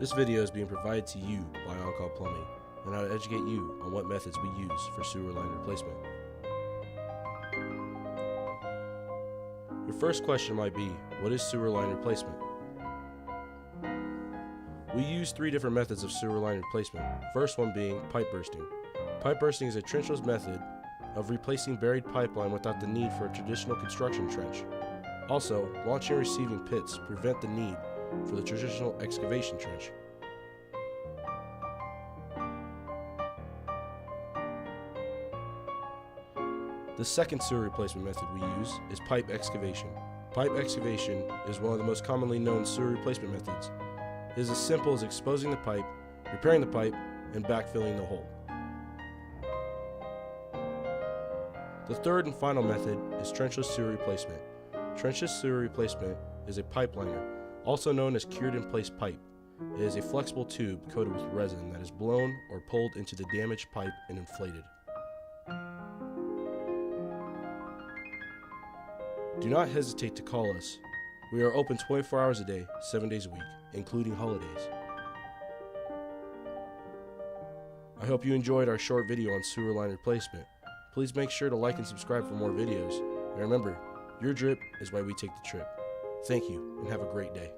This video is being provided to you by On-Call Plumbing and how to educate you on what methods we use for sewer line replacement. Your first question might be, what is sewer line replacement? We use three different methods of sewer line replacement, first one being pipe bursting. Pipe bursting is a trenchless method of replacing buried pipeline without the need for a traditional construction trench. Also, launching and receiving pits prevent the need for the traditional excavation trench. The second sewer replacement method we use is pipe excavation. Pipe excavation is one of the most commonly known sewer replacement methods. It is as simple as exposing the pipe, repairing the pipe, and backfilling the hole. The third and final method is trenchless sewer replacement. Trenchless sewer replacement is a pipe liner, also known as cured in place pipe. It is a flexible tube coated with resin that is blown or pulled into the damaged pipe and inflated. Do not hesitate to call us. We are open 24 hours a day, 7 days a week, including holidays. I hope you enjoyed our short video on sewer line replacement. Please make sure to like and subscribe for more videos. And remember, your drip is why we take the trip. Thank you and have a great day.